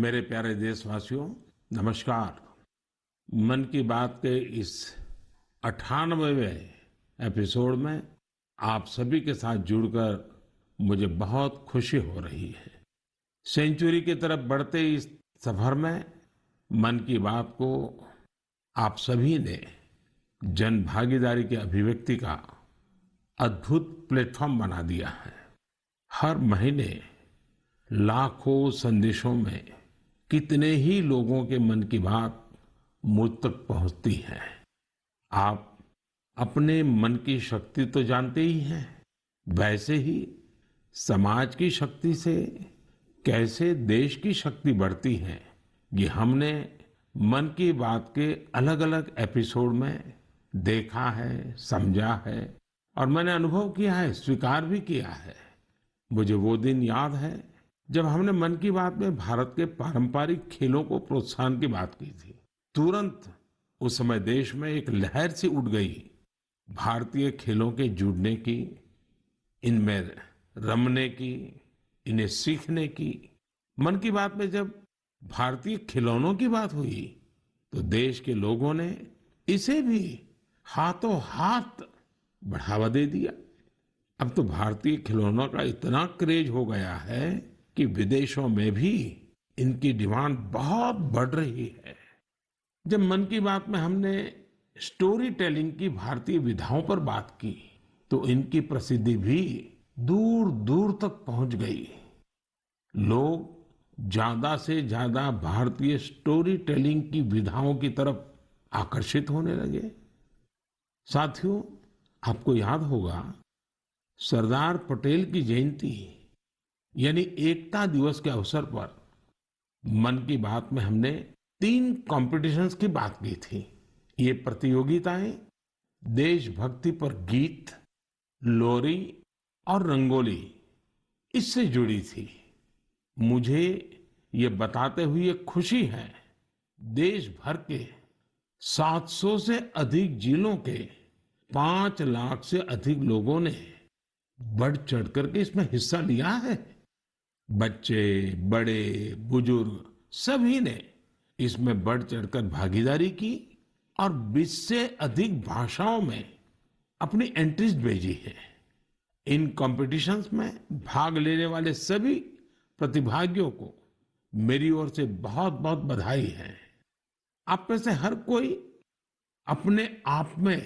मेरे प्यारे देशवासियों, नमस्कार। मन की बात के इस 98वें एपिसोड में आप सभी के साथ जुड़कर मुझे बहुत खुशी हो रही है। सेंचुरी की तरफ बढ़ते इस सफर में मन की बात को आप सभी ने जन भागीदारी की अभिव्यक्ति का अद्भुत प्लेटफॉर्म बना दिया है। हर महीने लाखों संदेशों में कितने ही लोगों के मन की बात मुझ तक पहुंचती है। आप अपने मन की शक्ति तो जानते ही हैं, वैसे ही समाज की शक्ति से कैसे देश की शक्ति बढ़ती है, ये हमने मन की बात के अलग अलग एपिसोड में देखा है, समझा है और मैंने अनुभव किया है, स्वीकार भी किया है। मुझे वो दिन याद है जब हमने मन की बात में भारत के पारंपरिक खेलों को प्रोत्साहन की बात की थी। तुरंत उस समय देश में एक लहर सी उठ गई भारतीय खेलों के जुड़ने की, इनमें रमने की, इन्हें सीखने की। मन की बात में जब भारतीय खिलौनों की बात हुई तो देश के लोगों ने इसे भी हाथों हाथ बढ़ावा दे दिया। अब तो भारतीय खिलौनों का इतना क्रेज हो गया है कि विदेशों में भी इनकी डिमांड बहुत बढ़ रही है। जब मन की बात में हमने स्टोरी टेलिंग की भारतीय विधाओं पर बात की तो इनकी प्रसिद्धि भी दूर दूर तक पहुंच गई। लोग ज्यादा से ज्यादा भारतीय स्टोरी टेलिंग की विधाओं की तरफ आकर्षित होने लगे। साथियों, आपको याद होगा सरदार पटेल की जयंती यानी एकता दिवस के अवसर पर मन की बात में हमने 3 कॉम्पिटिशन्स की बात की थी। ये प्रतियोगिताएं देशभक्ति पर गीत, लोरी और रंगोली इससे जुड़ी थी। मुझे ये बताते हुए खुशी है, देश भर के 700 से अधिक जिलों के 5 लाख से अधिक लोगों ने बढ़ चढ़ करके इसमें हिस्सा लिया है। बच्चे, बड़े, बुजुर्ग सभी ने इसमें बढ़ चढ़कर भागीदारी की और 20 से अधिक भाषाओं में अपनी एंट्रीज भेजी है। इन कॉम्पिटिशन्स में भाग लेने वाले सभी प्रतिभागियों को मेरी ओर से बहुत बहुत बधाई है। आप में से हर कोई अपने आप में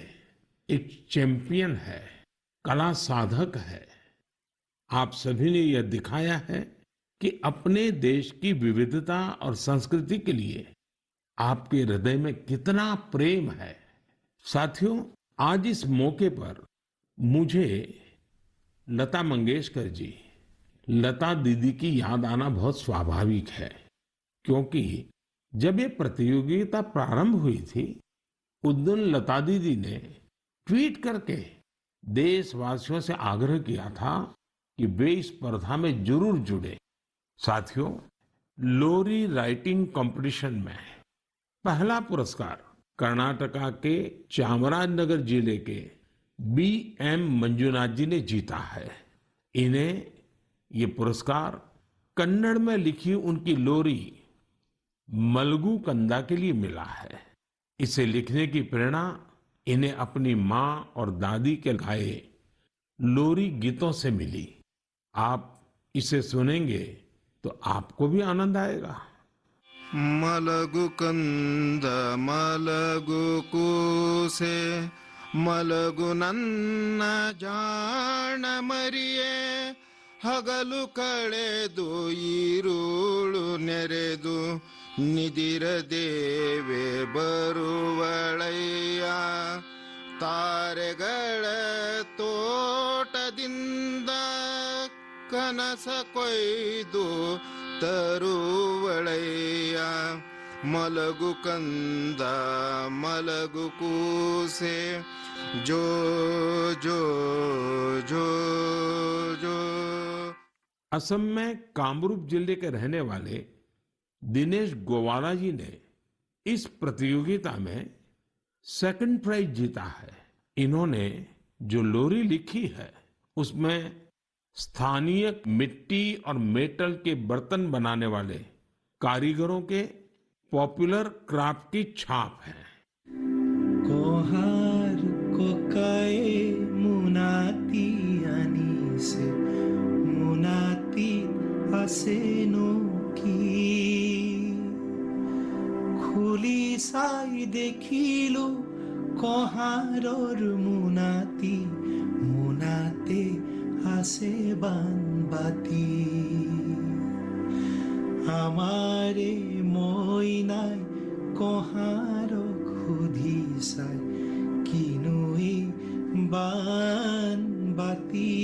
एक चैंपियन है, कला साधक है। आप सभी ने यह दिखाया है कि अपने देश की विविधता और संस्कृति के लिए आपके हृदय में कितना प्रेम है। साथियों, आज इस मौके पर मुझे लता मंगेशकर जी, लता दीदी की याद आना बहुत स्वाभाविक है, क्योंकि जब ये प्रतियोगिता प्रारंभ हुई थी उस दिन लता दीदी ने ट्वीट करके देशवासियों से आग्रह किया था कि वे इस स्पर्धा में जरूर जुड़े। साथियों, लोरी राइटिंग कंपटीशन में पहला पुरस्कार कर्नाटका के चामराजनगर जिले के B.M. मंजुनाथ जी ने जीता है। इन्हें ये पुरस्कार कन्नड़ में लिखी उनकी लोरी मलगू कंदा के लिए मिला है। इसे लिखने की प्रेरणा इन्हें अपनी माँ और दादी के गाए लोरी गीतों से मिली। आप इसे सुनेंगे तो आपको भी आनंद आएगा। मलगु कंद मलगु ಕೂಸೆ ಮಲಗು ನನ್ನ ಜಾಣ ಮರಿಯೇ ಹಗಲು ಕಳೆದು ಈರುಳು ನೆರೆದು ನಿದಿರ ದೇವೆ ಬರುವಳಯ್ಯ ತಾರೆಗಳ ತೋಟದಿಂದ ಕನಸ ಕೊಯ್ದು ತರುವಳಯ್ಯ ಮಲಗು ಕಂದ ಮಲಗು ಕೂಸೆ ಜೋ ಜೋ ಜೋ ಜೋ। असम में कामरूप जिले के रहने वाले दिनेश गोवाला जी ने इस प्रतियोगिता में सेकंड प्राइज जीता है। इन्होंने जो लोरी लिखी है उसमें स्थानीय मिट्टी और मेटल के बर्तन बनाने वाले कारीगरों के पॉपुलर क्राफ्ट की छाप है। कोहार कोकाए मुनाती आनीसे मुनाती आसेनो की खुली साई देखिलो कोहारोर मुनाती मुनाते आसे बानबाती আমারে মইনাই কহার খুধি সাই কিনুই বান বাতি।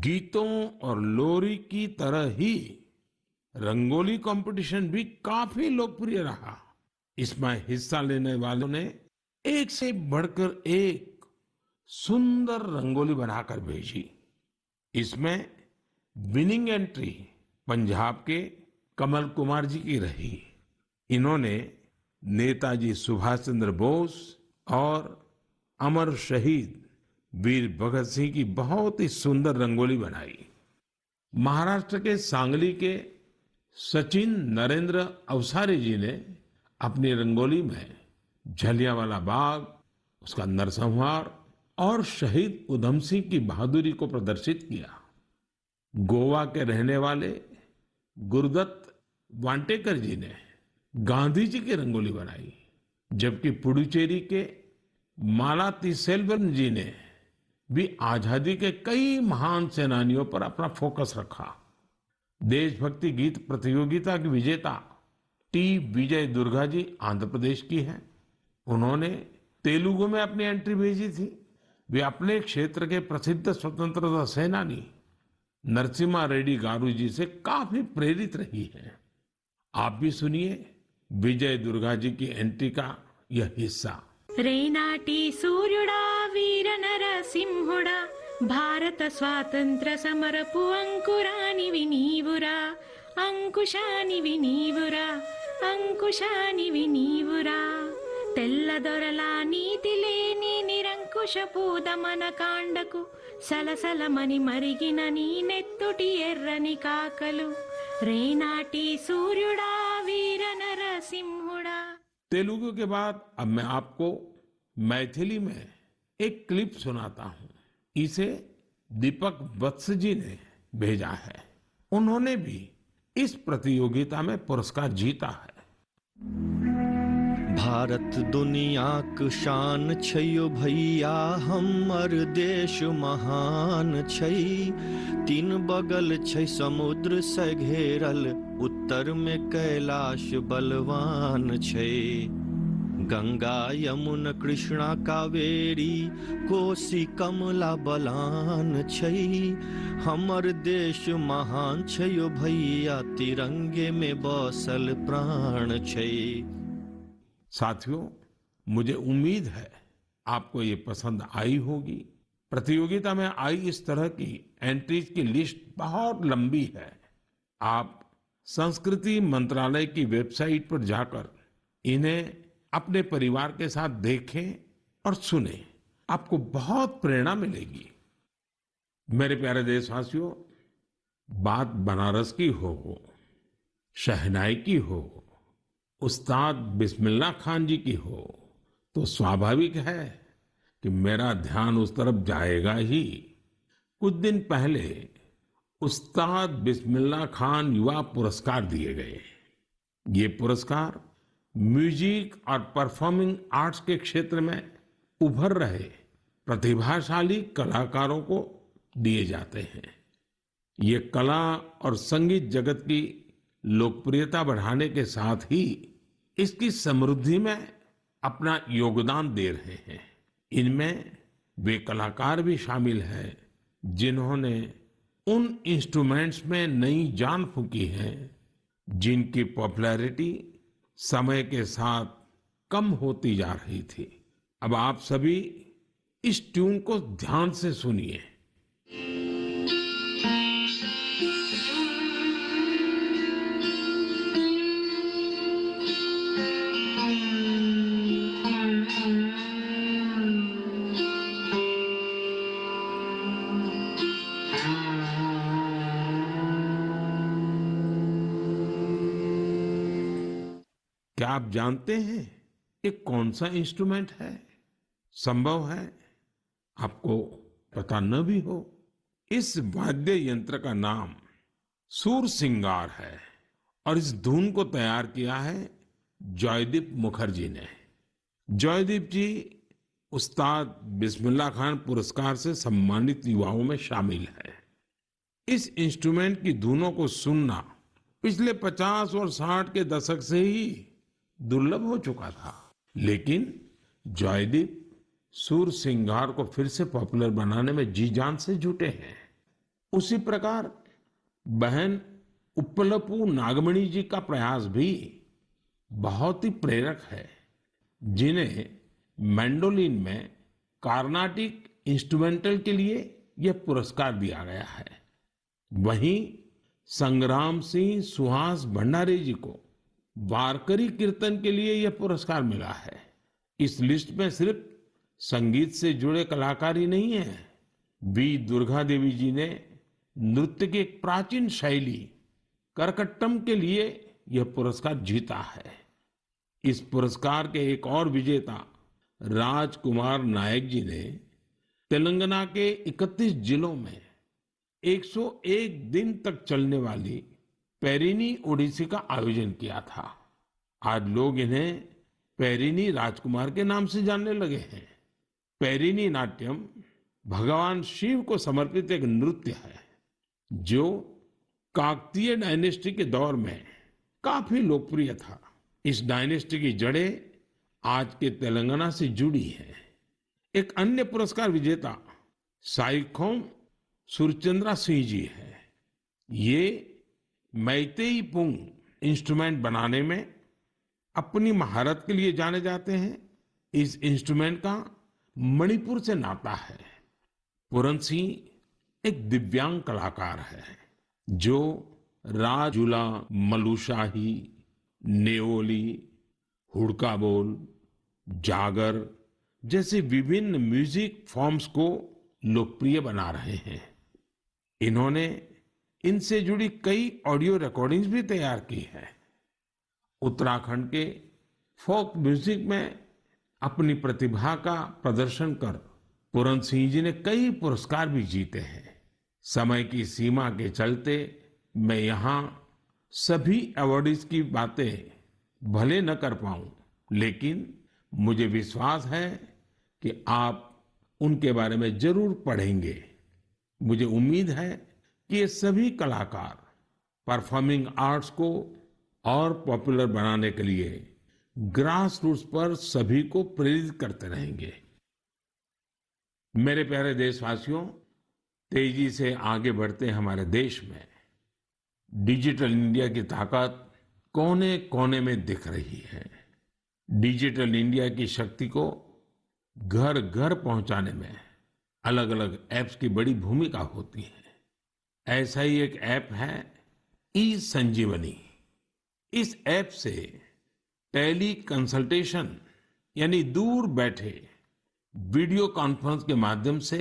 गीतों और लोरी की तरह ही रंगोली कंपटीशन भी काफी लोकप्रिय रहा। इसमें हिस्सा लेने वालों ने एक से बढ़कर एक सुंदर रंगोली बनाकर भेजी। इसमें विनिंग एंट्री पंजाब के कमल कुमार जी की रही। इन्होंने नेताजी सुभाष चंद्र बोस और अमर शहीद वीर भगत सिंह की बहुत ही सुंदर रंगोली बनाई। महाराष्ट्र के सांगली के सचिन नरेंद्र अवसारी जी ने अपनी रंगोली में जलियांवाला बाग, उसका नरसंहार और शहीद उधम सिंह की बहादुरी को प्रदर्शित किया। गोवा के रहने वाले गुरुदत्त वांटेकर जी ने गांधी जी की रंगोली बनाई, जबकि पुडुचेरी के मालातिसेल्वन जी ने भी आजादी के कई महान सेनानियों पर अपना फोकस रखा। देशभक्ति गीत प्रतियोगिता की विजेता टी विजय दुर्गा जी आंध्र प्रदेश की हैं। उन्होंने तेलुगु में अपनी एंट्री भेजी थी। वे अपने क्षेत्र के प्रसिद्ध स्वतंत्रता सेनानी नरसिम्हा रेड्डी गारू जी से काफी प्रेरित रही है। आप भी सुनिए विजय दुर्गा जी की एंट्री का यह हिस्सा। రేనాటి సూర్యుడా వీర నరసింహుడా భారత స్వాతంత్ర సమరపు అంకురానివి నీవురా అంకుశానివి నీవురా అంకుశానివి నీవురా తెల్లదొరల నీతి లేని నిరంకుశపు దమన కాండకు సలసలమని మరిగిన నీ నెత్తుటి ఎర్రని కాకలు రేనాటి సూర్యుడా వీర నరసింహుడా। तेलुगु के बाद अब मैं आपको मैथिली में एक क्लिप सुनाता हूं। इसे दीपक वत्स जी ने भेजा है। उन्होंने भी इस प्रतियोगिता में पुरस्कार जीता है। भारत दुनिया क शान छैयो भैया हमर देश महान छै। तीन बगल छै समुद्र से घेरल उत्तर में कैलाश बलवान छै। गंगा यमुना कृष्णा कावेरी कोसी कमला बलान छै। हमर देश महान छैयो भैया तिरंगे में बसल प्राण छै। साथियों, मुझे उम्मीद है आपको ये पसंद आई होगी। प्रतियोगिता में आई इस तरह की एंट्रीज की लिस्ट बहुत लंबी है। आप संस्कृति मंत्रालय की वेबसाइट पर जाकर इन्हें अपने परिवार के साथ देखें और सुनें। आपको बहुत प्रेरणा मिलेगी। मेरे प्यारे देशवासियों, बात बनारस की हो, शहनाई की हो, उस्ताद बिस्मिल्लाह खान जी की हो, तो स्वाभाविक है कि मेरा ध्यान उस तरफ जाएगा ही। कुछ दिन पहले उस्ताद बिस्मिल्लाह खान युवा पुरस्कार दिए गए। ये पुरस्कार म्यूजिक और परफॉर्मिंग आर्ट्स के क्षेत्र में उभर रहे प्रतिभाशाली कलाकारों को दिए जाते हैं। ये कला और संगीत जगत की लोकप्रियता बढ़ाने के साथ ही इसकी समृद्धि में अपना योगदान दे रहे हैं। इनमें वे कलाकार भी शामिल हैं जिन्होंने उन इंस्ट्रूमेंट्स में नई जान फूंकी है जिनकी पॉपुलैरिटी समय के साथ कम होती जा रही थी। अब आप सभी इस ट्यून को ध्यान से सुनिए। क्या आप जानते हैं ये कौन सा इंस्ट्रूमेंट है? संभव है आपको पता न भी हो। इस वाद्य यंत्र का नाम सुरसिंगार है और इस धुन को तैयार किया है जॉयदीप मुखर्जी ने। जॉयदीप जी उस्ताद बिस्मिल्लाह खान पुरस्कार से सम्मानित युवाओं में शामिल है। इस इंस्ट्रूमेंट की धुनों को सुनना पिछले 50 और 60 के दशक से ही दुर्लभ हो चुका था, लेकिन जॉयदीप सुरसिंगार को फिर से पॉपुलर बनाने में जी जान से जुटे हैं। उसी प्रकार बहन उप्पलपू नागमणि जी का प्रयास भी बहुत ही प्रेरक है, जिन्हें मैंडोलिन में कार्नाटिक इंस्ट्रूमेंटल के लिए यह पुरस्कार दिया गया है। वहीं संग्राम सिंह सुहास भंडारे जी को वारकरी कीर्तन के लिए यह पुरस्कार मिला है। इस लिस्ट में सिर्फ संगीत से जुड़े कलाकार ही नहीं है। वी दुर्गा देवी जी ने नृत्य की एक प्राचीन शैली करकट्टम के लिए यह पुरस्कार जीता है। इस पुरस्कार के एक और विजेता राजकुमार नायक जी ने तेलंगाना के 31 जिलों में 101 दिन तक चलने वाली पेरिनी ओडिसी का आयोजन किया था। आज लोग इन्हें पेरिनी राजकुमार के नाम से जानने लगे हैं। पेरिनी नाट्यम भगवान शिव को समर्पित एक नृत्य है जो काकतीय डायनेस्टी के दौर में काफी लोकप्रिय था। इस डायनेस्टी की जड़ें आज के तेलंगाना से जुड़ी हैं। एक अन्य पुरस्कार विजेता साइखोम सुरचंद्रा सिंह जी है। ये मैतेई पुंग इंस्ट्रूमेंट बनाने में अपनी महारत के लिए जाने जाते हैं। इस इंस्ट्रूमेंट का मणिपुर से नाता है। पूरन सिंह एक दिव्यांग कलाकार है जो राजुला, मलुशाही, नेओली, हुड़का बोल, जागर जैसे विभिन्न म्यूजिक फॉर्म्स को लोकप्रिय बना रहे हैं। इन्होंने इनसे जुड़ी कई ऑडियो रिकॉर्डिंग्स भी तैयार की है। उत्तराखंड के फोक म्यूजिक में अपनी प्रतिभा का प्रदर्शन कर पूरन सिंह जी ने कई पुरस्कार भी जीते हैं। समय की सीमा के चलते मैं यहाँ सभी अवार्डीज की बातें भले न कर पाऊं, लेकिन मुझे विश्वास है कि आप उनके बारे में जरूर पढ़ेंगे। मुझे उम्मीद है कि ये सभी कलाकार परफॉर्मिंग आर्ट्स को और पॉपुलर बनाने के लिए ग्रास रूट्स पर सभी को प्रेरित करते रहेंगे। मेरे प्यारे देशवासियों, तेजी से आगे बढ़ते हमारे देश में डिजिटल इंडिया की ताकत कोने कोने में दिख रही है। डिजिटल इंडिया की शक्ति को घर घर पहुंचाने में अलग अलग ऐप्स की बड़ी भूमिका होती है। ऐसा ही एक ऐप है ई संजीवनी। इस ऐप से टेली कंसल्टेशन यानी दूर बैठे वीडियो कॉन्फ्रेंस के माध्यम से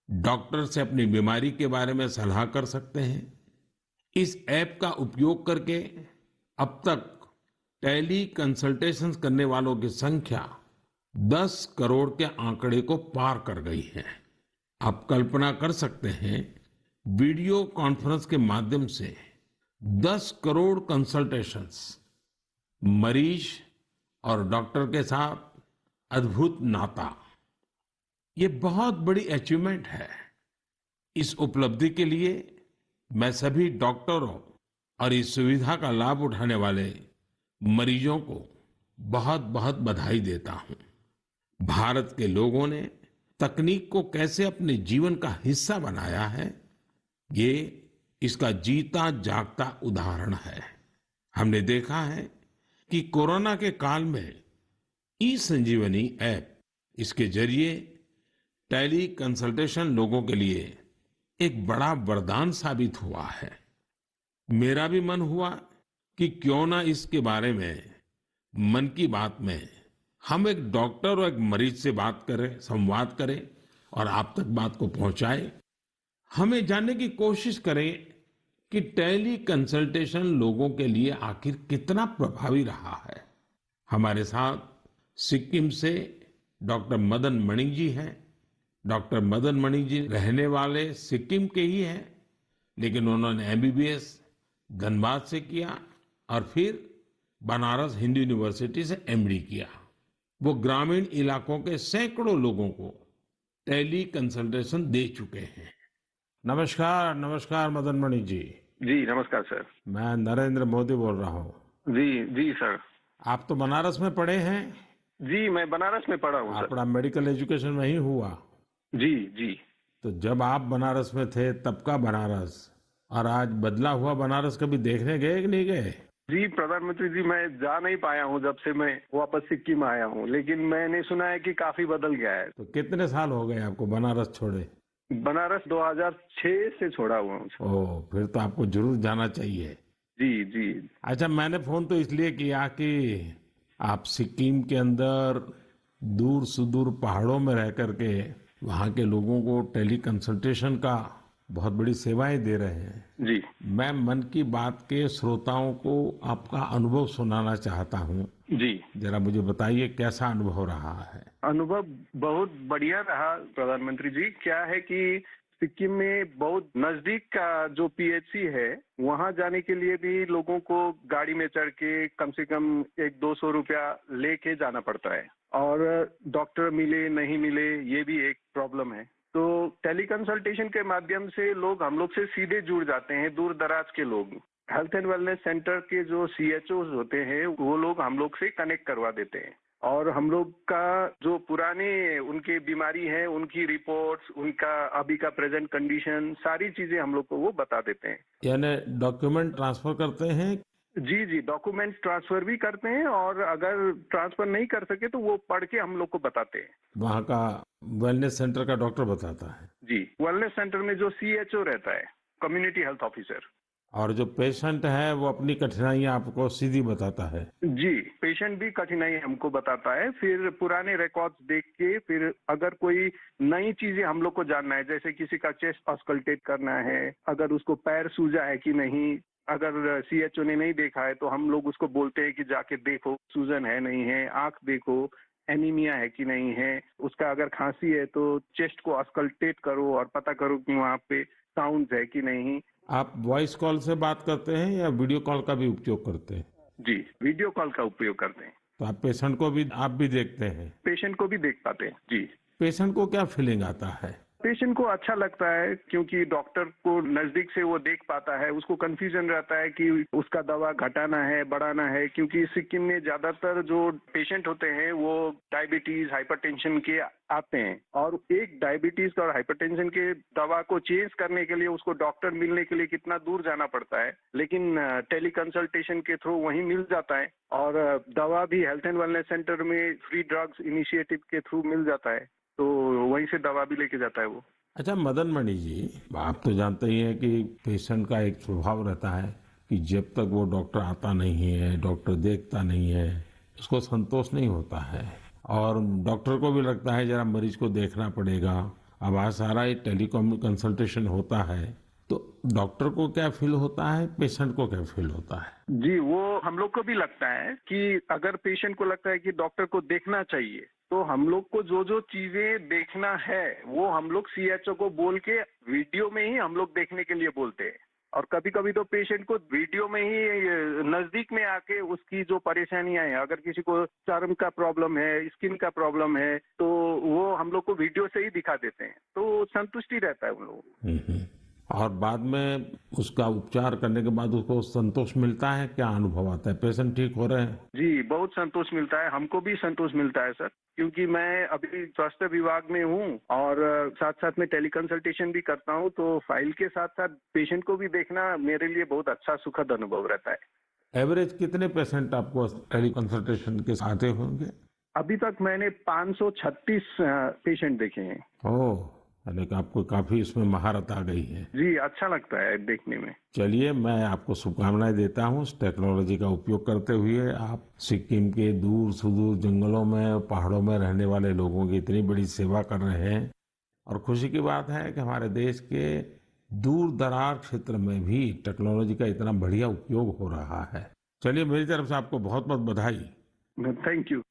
डॉक्टर से अपनी बीमारी के बारे में सलाह कर सकते हैं। इस ऐप का उपयोग करके अब तक टेली कंसल्टेशन करने वालों की संख्या 10 करोड़ के आंकड़े को पार कर गई है। आप कल्पना कर सकते हैं, वीडियो कॉन्फ्रेंस के माध्यम से 10 करोड़ कंसल्टेशंस, मरीज और डॉक्टर के साथ अद्भुत नाता। ये बहुत बड़ी अचीवमेंट है। इस उपलब्धि के लिए मैं सभी डॉक्टरों और इस सुविधा का लाभ उठाने वाले मरीजों को बहुत बहुत बधाई देता हूं। भारत के लोगों ने तकनीक को कैसे अपने जीवन का हिस्सा बनाया है, ये इसका जीता जागता उदाहरण है। हमने देखा है कि कोरोना के काल में ई संजीवनी ऐप, इसके जरिए टेली कंसल्टेशन लोगों के लिए एक बड़ा वरदान साबित हुआ है। मेरा भी मन हुआ कि क्यों ना इसके बारे में मन की बात में हम एक डॉक्टर और एक मरीज से बात करें, संवाद करें और आप तक बात को पहुंचाएं। हमें जानने की कोशिश करें कि टेली कंसल्टेशन लोगों के लिए आखिर कितना प्रभावी रहा है। हमारे साथ सिक्किम से डॉक्टर मदन मणि जी हैं। डॉक्टर मदन मणि जी रहने वाले सिक्किम के ही हैं, लेकिन उन्होंने एमबीबीएस धनबाद से किया और फिर बनारस हिंदू यूनिवर्सिटी से एमडी किया। वो ग्रामीण इलाकों के सैकड़ों लोगों को टेली कंसल्टेशन दे चुके हैं। नमस्कार, नमस्कार मदन मणि जी। जी नमस्कार सर। मैं नरेंद्र मोदी बोल रहा हूँ। जी जी सर। आप तो बनारस में पढ़े हैं? जी मैं बनारस में पढ़ा हूँ सर। आपका मेडिकल एजुकेशन वहीं हुआ? जी जी। तो जब आप बनारस में थे तब का बनारस और आज बदला हुआ बनारस कभी देखने गए कि नहीं गए? जी प्रधानमंत्री जी, मैं जा नहीं पाया हूँ जब से मैं वापस सिक्किम आया हूँ, लेकिन मैंने सुना है कि काफी बदल गया है। तो कितने साल हो गए आपको बनारस छोड़े? बनारस 2006 से छोड़ा हुआ हूँ। ओह, फिर तो आपको जरूर जाना चाहिए। जी जी। अच्छा, मैंने फोन तो इसलिए किया कि आप सिक्किम के अंदर दूर सुदूर पहाड़ों में रह करके वहाँ के लोगों को टेली कंसल्टेशन का बहुत बड़ी सेवाएं दे रहे हैं। जी। मैं मन की बात के श्रोताओं को आपका अनुभव सुनाना चाहता हूँ। जी। जरा मुझे बताइए कैसा अनुभव रहा है? अनुभव बहुत बढ़िया रहा प्रधानमंत्री जी। क्या है कि सिक्किम में बहुत नजदीक का जो पीएचसी है, वहां जाने के लिए भी लोगों को गाड़ी में चढ़ के कम से कम 100-200 रुपया लेके जाना पड़ता है, और डॉक्टर मिले नहीं मिले ये भी एक प्रॉब्लम है। तो टेली कंसल्टेशन के माध्यम से हम लोग से सीधे जुड़ जाते हैं, दूर दराज के लोग। हेल्थ एंड वेलनेस सेंटर के जो सीएचओ होते हैं वो लोग हम लोग से कनेक्ट करवा देते हैं, और हम लोग का जो पुराने उनकी बीमारी है, उनकी रिपोर्ट्स, उनका अभी का प्रेजेंट कंडीशन, सारी चीजें हम लोग को वो बता देते हैं। यानी डॉक्यूमेंट ट्रांसफर करते हैं? जी जी, डॉक्यूमेंट ट्रांसफर भी करते हैं, और अगर ट्रांसफर नहीं कर सके तो वो पढ़ के हम लोग को बताते हैं। वहाँ का वेलनेस सेंटर का डॉक्टर बताता है? जी, वेलनेस सेंटर में जो सीएचओ रहता है, कम्युनिटी हेल्थ ऑफिसर। और जो पेशेंट है वो अपनी कठिनाइयां आपको सीधी बताता है? जी, पेशेंट भी कठिनाई हमको बताता है, फिर पुराने रिकॉर्ड्स देख के, फिर अगर कोई नई चीजें हम लोग को जानना है, जैसे किसी का चेस्ट ऑस्कल्टेट करना है, अगर उसको पैर सूजा है कि नहीं, अगर सीएचओ ने नहीं देखा है तो हम लोग उसको बोलते हैं कि जाके देखो सूजन है नहीं है, आंख देखो, एनीमिया है कि नहीं है, उसका अगर खांसी है तो चेस्ट को ऑस्कल्टेट करो और पता करो कि वहाँ पे साउंड है कि नहीं। आप वॉइस कॉल से बात करते हैं या वीडियो कॉल का भी उपयोग करते हैं? जी, वीडियो कॉल का उपयोग करते हैं। तो आप पेशेंट को भी देखते हैं? पेशेंट को भी देख पाते हैं। जी। पेशेंट को क्या फीलिंग आता है? पेशेंट को अच्छा लगता है, क्योंकि डॉक्टर को नजदीक से वो देख पाता है। उसको कंफ्यूजन रहता है कि उसका दवा घटाना है, बढ़ाना है, क्योंकि सिक्किम में ज्यादातर जो पेशेंट होते हैं वो डायबिटीज, हाइपरटेंशन के आते हैं, और एक डायबिटीज और हाइपरटेंशन के दवा को चेंज करने के लिए उसको डॉक्टर मिलने के लिए कितना दूर जाना पड़ता है, लेकिन टेली कंसल्टेशन के थ्रू वहीं मिल जाता है, और दवा भी हेल्थ एंड वेलनेस सेंटर में फ्री ड्रग्स इनिशिएटिव के थ्रू मिल जाता है, तो वहीं से दवा भी लेके जाता है वो। अच्छा मदन मणि जी, आप तो जानते ही हैं कि पेशेंट का एक स्वभाव रहता है कि जब तक वो डॉक्टर आता नहीं है, डॉक्टर देखता नहीं है, उसको संतोष नहीं होता है, और डॉक्टर को भी लगता है जरा मरीज को देखना पड़ेगा। अब आज सारा ये टेलीकॉम कंसल्टेशन होता है, तो डॉक्टर को क्या फील होता है, पेशेंट को क्या फील होता है? जी, वो हम लोग को भी लगता है कि अगर पेशेंट को लगता है कि डॉक्टर को देखना चाहिए, तो हम लोग को जो जो चीजें देखना है वो हम लोग सीएचओ को बोल के वीडियो में ही हम लोग देखने के लिए बोलते हैं, और कभी कभी तो पेशेंट को वीडियो में ही नजदीक में आके उसकी जो परेशानियां हैं, अगर किसी को चर्म का प्रॉब्लम है, स्किन का प्रॉब्लम है, तो वो हम लोग को वीडियो से ही दिखा देते हैं, तो संतुष्टि रहता है उन लोगों को। और बाद में उसका उपचार करने के बाद उसको संतोष मिलता है? क्या अनुभव आता है, पेशेंट ठीक हो रहे हैं? जी, बहुत संतोष मिलता है, हमको भी संतोष मिलता है सर, क्योंकि मैं अभी स्वास्थ्य विभाग में हूँ और साथ साथ में टेली कंसल्टेशन भी करता हूँ, तो फाइल के साथ साथ पेशेंट को भी देखना मेरे लिए बहुत अच्छा सुखद अनुभव रहता है। एवरेज कितने पेशेंट आपको टेली कंसल्टेशन के आते होंगे? अभी तक मैंने 536 पेशेंट देखे हैं। ओह, यानी कि आपको काफी इसमें महारत आ गई है। जी, अच्छा लगता है देखने में। चलिए, मैं आपको शुभकामनाएं देता हूँ। इस टेक्नोलॉजी का उपयोग करते हुए आप सिक्किम के दूर सुदूर जंगलों में, पहाड़ों में रहने वाले लोगों की इतनी बड़ी सेवा कर रहे हैं, और खुशी की बात है कि हमारे देश के दूर दरार क्षेत्र में भी टेक्नोलॉजी का इतना बढ़िया उपयोग हो रहा है। चलिए, मेरी तरफ से आपको बहुत बहुत बधाई। Thank you.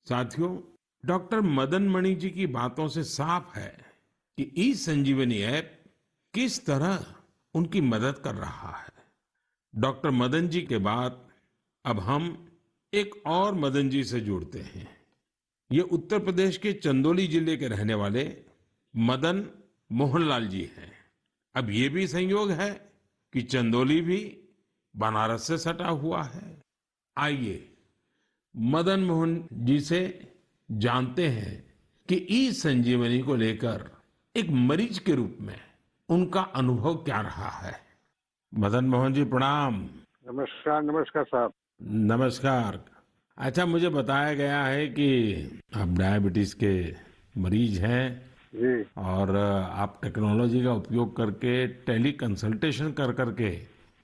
साथियों, डॉक्टर मदन मणि जी की बातों से साफ है कि ई संजीवनी ऐप किस तरह उनकी मदद कर रहा है। डॉक्टर मदन जी के बाद अब हम एक और मदन जी से जुड़ते हैं। ये उत्तर प्रदेश के चंदौली जिले के रहने वाले मदन मोहनलाल जी हैं। अब ये भी संयोग है कि चंदौली भी बनारस से सटा हुआ है। आइए मदन मोहन जी से जानते हैं कि ई संजीवनी को लेकर एक मरीज के रूप में उनका अनुभव क्या रहा है। मदन मोहन जी प्रणाम। नमस्कार। नमस्कार साहब। नमस्कार। अच्छा, मुझे बताया गया है कि आप डायबिटीज के मरीज हैं जी। और आप टेक्नोलॉजी का उपयोग करके टेली कंसल्टेशन कर करके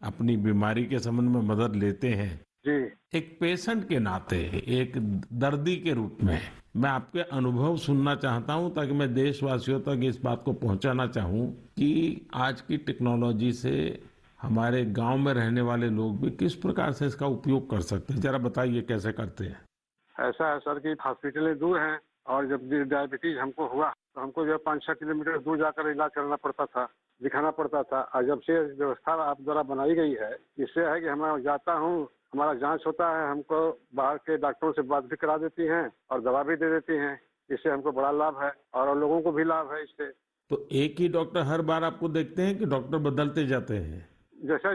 अपनी बीमारी के संबंध में मदद लेते हैं। जी। एक पेशेंट के नाते, एक दर्दी के रूप में मैं आपके अनुभव सुनना चाहता हूं, ताकि मैं देशवासियों तक इस बात को पहुंचाना चाहूं कि आज की टेक्नोलॉजी से हमारे गांव में रहने वाले लोग भी किस प्रकार से इसका उपयोग कर सकते हैं। जरा बताइए कैसे करते हैं। ऐसा है सर कि हॉस्पिटलें दूर हैं और जब डायबिटीज हमको हुआ तो हमको जो 5-6 किलोमीटर दूर जाकर इलाज करना पड़ता था, दिखाना पड़ता था। और जब से व्यवस्था आप द्वारा बनाई गई है, इससे है कि मैं जाता हूँ, हमारा जांच होता है, हमको बाहर के डॉक्टरों से बात भी करा देती हैं और दवा भी दे देती हैं। इससे हमको बड़ा लाभ है और लोगों को भी लाभ है इससे। तो एक ही डॉक्टर हर बार आपको देखते हैं कि डॉक्टर बदलते जाते हैं? जैसा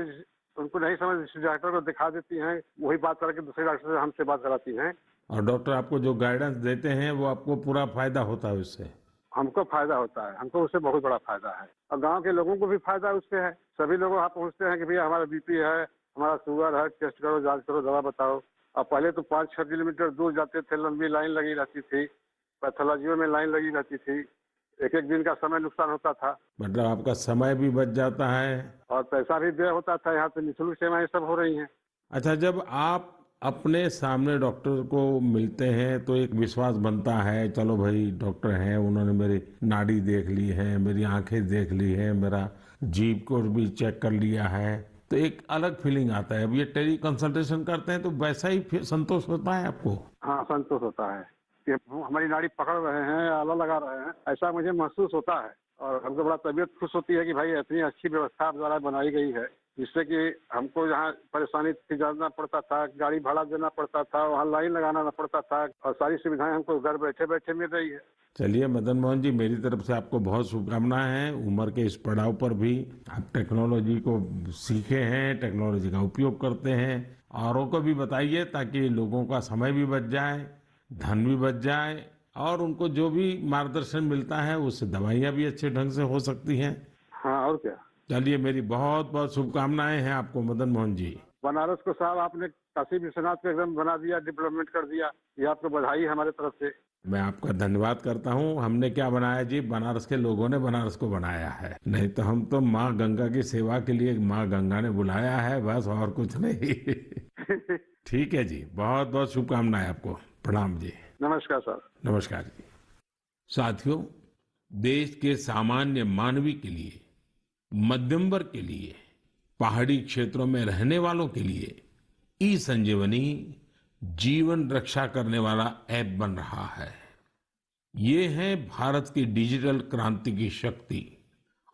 उनको नहीं समझ, जिस डॉक्टर को दिखा देती हैं, वही बात करके दूसरे डॉक्टर से हमसे बात कराती हैं। और डॉक्टर आपको जो गाइडेंस देते हैं वो आपको पूरा फायदा होता है उससे? हमको फायदा होता है, हमको उससे बहुत बड़ा फायदा है और गांव के लोगों को भी फायदा उससे है। सभी लोग वहाँ पहुँचते हैं कि भैया हमारा बीपी है, हमारा शुगर है, टेस्ट करो, जांच करो, दवा बताओ। अब पहले तो 5-6 किलोमीटर दूर जाते थे, लंबी लाइन लगी रहती थी, पैथोलॉजियों में लाइन लगी रहती थी, एक दिन का समय नुकसान होता था। मतलब आपका समय भी बच जाता है और पैसा भी व्यय होता था। यहाँ पे निःशुल्क सेवाएं सब हो रही हैं। अच्छा, जब आप अपने सामने डॉक्टर को मिलते हैं तो एक विश्वास बनता है, चलो भाई डॉक्टर हैं, उन्होंने मेरी नाड़ी देख ली है, मेरी आंखें देख ली है, मेरा जीभ को भी चेक कर लिया है, तो एक अलग फीलिंग आता है। अब ये टेली कंसल्टेशन करते हैं तो वैसा ही फिर संतोष होता है आपको? हाँ, संतोष होता है कि हमारी नाड़ी पकड़ रहे हैं, आला लगा रहे हैं, ऐसा मुझे महसूस होता है। और हमको बड़ा तबीयत खुश होती है कि भाई इतनी अच्छी व्यवस्था आप द्वारा बनाई गई है, जिससे कि हमको जहाँ परेशानी थी, जाना पड़ता था, गाड़ी भाड़ा देना पड़ता था, वहाँ लाइन लगाना पड़ता था, और सारी सुविधाएं हमको घर बैठे बैठे मिल रही है। चलिए मदन मोहन जी, मेरी तरफ से आपको बहुत शुभकामनाएं हैं। उम्र के इस पड़ाव पर भी आप टेक्नोलॉजी को सीखे हैं, टेक्नोलॉजी का उपयोग करते हैं। औरों को भी बताइए ताकि लोगों का समय भी बच जाए, धन भी बच जाए और उनको जो भी मार्गदर्शन मिलता है उससे दवाइयाँ भी अच्छे ढंग से हो सकती हैं। हाँ, और क्या। चलिए, मेरी बहुत बहुत शुभकामनाएं हैं आपको मदन मोहन जी। बनारस को साहब आपने काशी विश्वनाथ को एकदम बना दिया, डेवलपमेंट कर दिया, ये आपको बधाई है हमारे तरफ से। मैं आपका धन्यवाद करता हूँ। हमने क्या बनाया जी, बनारस के लोगों ने बनारस को बनाया है। नहीं तो हम तो माँ गंगा की सेवा के लिए माँ गंगा ने बुलाया है, बस, और कुछ नहीं। ठीक है जी, बहुत बहुत शुभकामनाएं आपको। प्रणाम जी। नमस्कार सर। नमस्कार जी। साथियों, देश के सामान्य मानवी के लिए, मध्यम वर्ग के लिए, पहाड़ी क्षेत्रों में रहने वालों के लिए ई संजीवनी जीवन रक्षा करने वाला ऐप बन रहा है। ये है भारत की डिजिटल क्रांति की शक्ति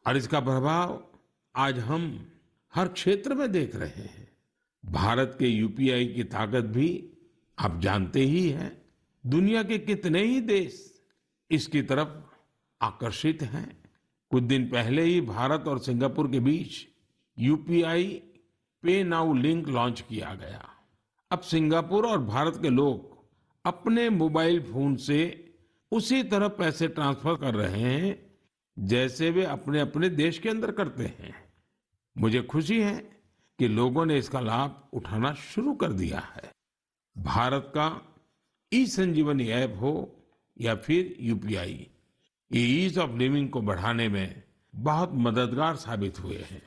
और इसका प्रभाव आज हम हर क्षेत्र में देख रहे हैं। भारत के यूपीआई की ताकत भी आप जानते ही हैं। दुनिया के कितने ही देश इसकी तरफ आकर्षित हैं। कुछ दिन पहले ही भारत और सिंगापुर के बीच यूपीआई पे नाउ लिंक लॉन्च किया गया। अब सिंगापुर और भारत के लोग अपने मोबाइल फोन से उसी तरह पैसे ट्रांसफर कर रहे हैं जैसे वे अपने अपने देश के अंदर करते हैं। मुझे खुशी है कि लोगों ने इसका लाभ उठाना शुरू कर दिया है। भारत का ई संजीवनी ऐप हो या फिर यूपीआई, ये ईज ऑफ लिविंग को बढ़ाने में बहुत मददगार साबित हुए हैं।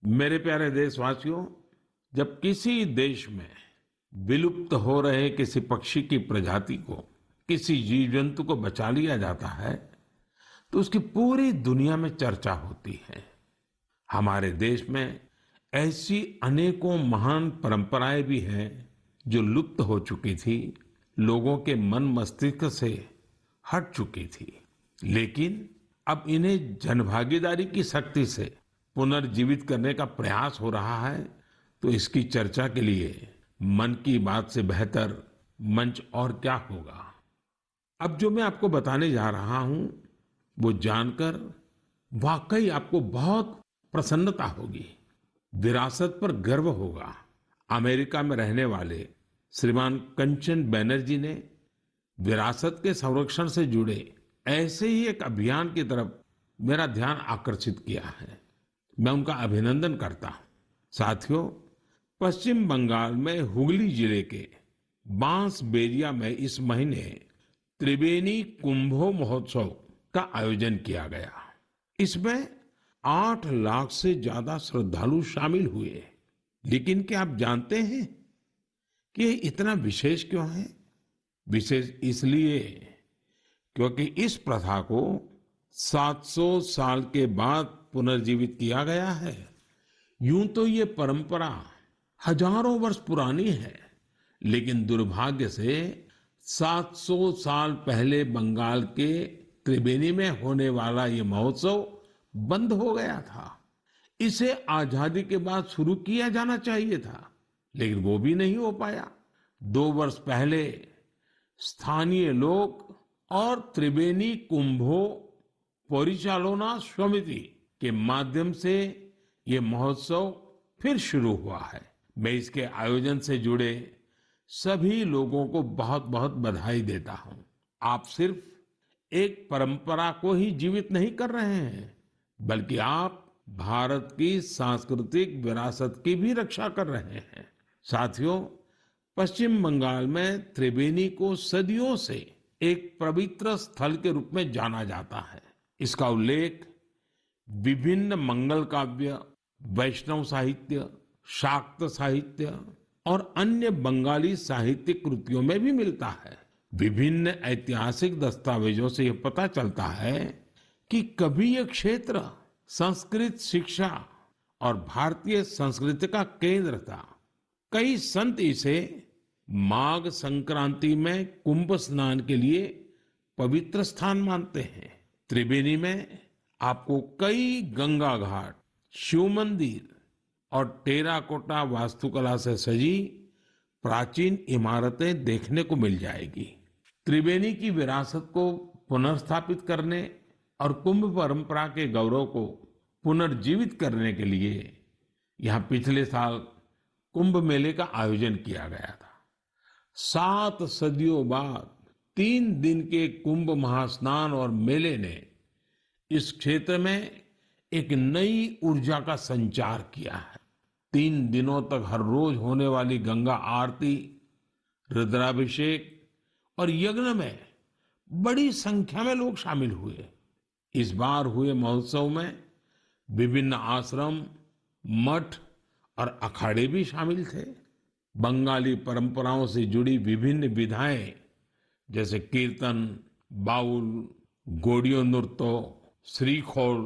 मेरे प्यारे देशवासियों, जब किसी देश में विलुप्त हो रहे किसी पक्षी की प्रजाति को, किसी जीव जंतु को बचा लिया जाता है तो उसकी पूरी दुनिया में चर्चा होती है। हमारे देश में ऐसी अनेकों महान परंपराएं भी हैं जो लुप्त हो चुकी थी, लोगों के मन मस्तिष्क से हट चुकी थी। लेकिन अब इन्हें जनभागीदारी की शक्ति से पुनर्जीवित करने का प्रयास हो रहा है, तो इसकी चर्चा के लिए मन की बात से बेहतर मंच और क्या होगा। अब जो मैं आपको बताने जा रहा हूं, वो जानकर वाकई आपको बहुत प्रसन्नता होगी, विरासत पर गर्व होगा। अमेरिका में रहने वाले श्रीमान कंचन बैनर्जी ने विरासत के संरक्षण से जुड़े ऐसे ही एक अभियान की तरफ मेरा ध्यान आकर्षित किया है। मैं उनका अभिनंदन करता हूं। साथियों, पश्चिम बंगाल में हुगली जिले के बांसबेरिया में इस महीने त्रिवेणी कुंभो महोत्सव का आयोजन किया गया। इसमें 8 लाख से ज्यादा श्रद्धालु शामिल हुए। लेकिन क्या आप जानते हैं कि ये इतना विशेष क्यों है? विशेष इसलिए क्योंकि इस प्रथा को 700 साल के बाद पुनर्जीवित किया गया है। यूं तो ये परंपरा हजारों वर्ष पुरानी है, लेकिन दुर्भाग्य से 700 साल पहले बंगाल के त्रिवेणी में होने वाला ये महोत्सव बंद हो गया था। इसे आजादी के बाद शुरू किया जाना चाहिए था, लेकिन वो भी नहीं हो पाया। 2 वर्ष पहले स्थानीय लोग और त्रिवेणी कुंभो परिचालना समिति के माध्यम से ये महोत्सव फिर शुरू हुआ है। मैं इसके आयोजन से जुड़े सभी लोगों को बहुत बहुत बधाई देता हूं। आप सिर्फ एक परंपरा को ही जीवित नहीं कर रहे हैं, बल्कि आप भारत की सांस्कृतिक विरासत की भी रक्षा कर रहे हैं। साथियों, पश्चिम बंगाल में त्रिवेणी को सदियों से एक पवित्र स्थल के रूप में जाना जाता है। इसका उल्लेख विभिन्न मंगल काव्य, वैष्णव साहित्य, शाक्त साहित्य और अन्य बंगाली साहित्यिक कृतियों में भी मिलता है। विभिन्न ऐतिहासिक दस्तावेजों से यह पता चलता है कि कभी यह क्षेत्र संस्कृत शिक्षा और भारतीय संस्कृति का केंद्र था। कई संत इसे माघ संक्रांति में कुंभ स्नान के लिए पवित्र स्थान मानते हैं। त्रिवेणी में आपको कई गंगा घाट, शिव मंदिर और टेराकोटा वास्तुकला से सजी प्राचीन इमारतें देखने को मिल जाएगी। त्रिवेणी की विरासत को पुनर्स्थापित करने और कुंभ परंपरा के गौरव को पुनर्जीवित करने के लिए यहाँ पिछले साल कुंभ मेले का आयोजन किया गया था। 7 सदियों बाद 3 दिन के कुंभ महास्नान और मेले ने इस क्षेत्र में एक नई ऊर्जा का संचार किया है। 3 दिनों तक हर रोज होने वाली गंगा आरती, रुद्राभिषेक और यज्ञ में बड़ी संख्या में लोग शामिल हुए। इस बार हुए महोत्सव में विभिन्न आश्रम, मठ और अखाड़े भी शामिल थे। बंगाली परंपराओं से जुड़ी विभिन्न विधाएं जैसे कीर्तन, बाउल, गोडियो नृत्य, श्रीखोल,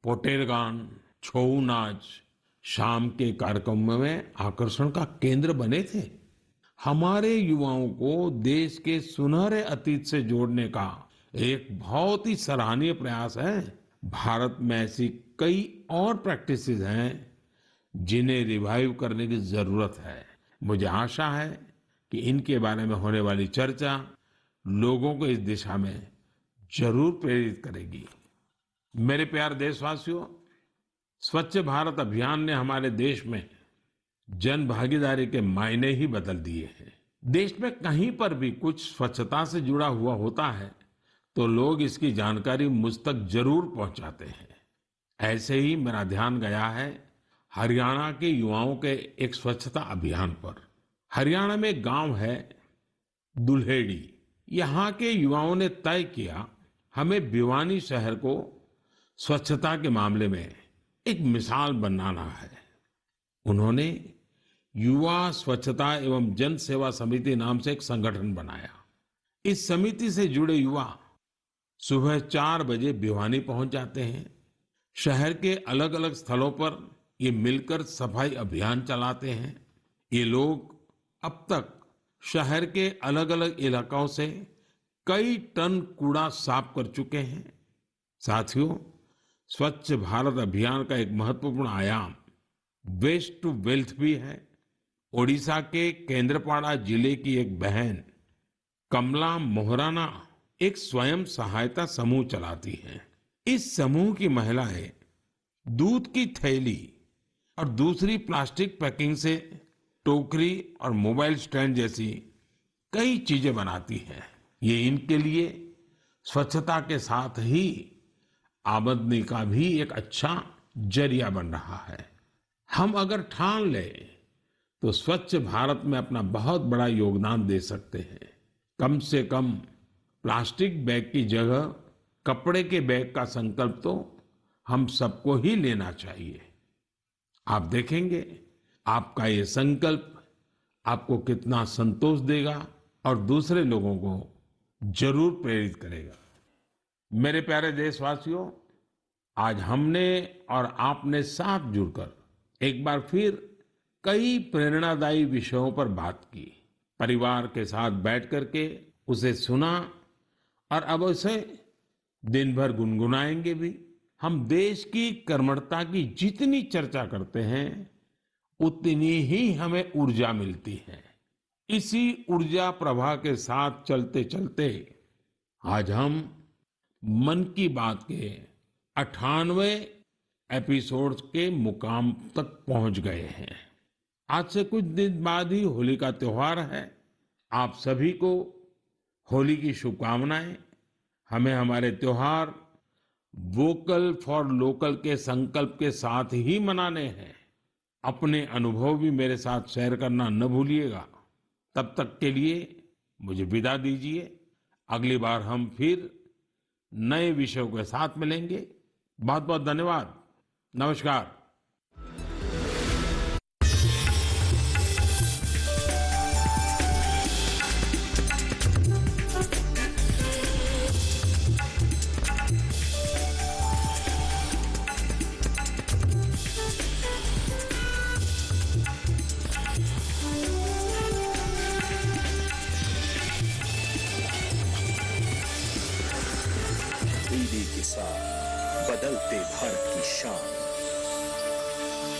पोटेर गान, छऊ नाच शाम के कार्यक्रमों में आकर्षण का केंद्र बने थे। हमारे युवाओं को देश के सुनहरे अतीत से जोड़ने का एक बहुत ही सराहनीय प्रयास है। भारत में ऐसी कई और प्रैक्टिसेस हैं जिन्हें रिवाइव करने की जरूरत है। मुझे आशा है कि इनके बारे में होने वाली चर्चा लोगों को इस दिशा में जरूर प्रेरित करेगी। मेरे प्यारे देशवासियों, स्वच्छ भारत अभियान ने हमारे देश में जन भागीदारी के मायने ही बदल दिए हैं। देश में कहीं पर भी कुछ स्वच्छता से जुड़ा हुआ होता है तो लोग इसकी जानकारी मुझ तक जरूर पहुंचाते हैं। ऐसे ही मेरा ध्यान गया है हरियाणा के युवाओं के एक स्वच्छता अभियान पर। हरियाणा में एक गांव है दुल्हेड़ी। यहाँ के युवाओं ने तय किया हमें भिवानी शहर को स्वच्छता के मामले में एक मिसाल बनाना है। उन्होंने युवा स्वच्छता एवं जन सेवा समिति नाम से एक संगठन बनाया। इस समिति से जुड़े युवा सुबह 4 बजे भिवानी पहुंच जाते हैं। शहर के अलग अलग स्थलों पर ये मिलकर सफाई अभियान चलाते हैं। ये लोग अब तक शहर के अलग अलग इलाकों से कई टन कूड़ा साफ कर चुके हैं। साथियों, स्वच्छ भारत अभियान का एक महत्वपूर्ण आयाम वेस्ट टू वेल्थ भी है। ओडिशा के केंद्रपाड़ा जिले की एक बहन कमला मोहराना एक स्वयं सहायता समूह चलाती हैं। इस समूह की महिलाएं दूध की थैली और दूसरी प्लास्टिक पैकिंग से टोकरी और मोबाइल स्टैंड जैसी कई चीजें बनाती हैं। ये इनके लिए स्वच्छता के साथ ही आमदनी का भी एक अच्छा जरिया बन रहा है। हम अगर ठान लें तो स्वच्छ भारत में अपना बहुत बड़ा योगदान दे सकते हैं। कम से कम प्लास्टिक बैग की जगह कपड़े के बैग का संकल्प तो हम सबको ही लेना चाहिए। आप देखेंगे आपका ये संकल्प आपको कितना संतोष देगा और दूसरे लोगों को जरूर प्रेरित करेगा। मेरे प्यारे देशवासियों, आज हमने और आपने साथ जुड़कर एक बार फिर कई प्रेरणादायी विषयों पर बात की। परिवार के साथ बैठ करके उसे सुना और अब उसे दिन भर गुनगुनाएंगे भी। हम देश की कर्मठता की जितनी चर्चा करते हैं उतनी ही हमें ऊर्जा मिलती है। इसी ऊर्जा प्रवाह के साथ चलते चलते आज हम मन की बात के 98वें एपिसोड के मुकाम तक पहुंच गए हैं। आज से कुछ दिन बाद ही होली का त्योहार है। आप सभी को होली की शुभकामनाएं। हमें हमारे त्योहार वोकल फॉर लोकल के संकल्प के साथ ही मनाने हैं। अपने अनुभव भी मेरे साथ शेयर करना न भूलिएगा। तब तक के लिए मुझे विदा दीजिए। अगली बार हम फिर नए विषयों के साथ मिलेंगे। बहुत बहुत धन्यवाद। नमस्कार। पीढ़ी के साथ बदलते भारत की शान।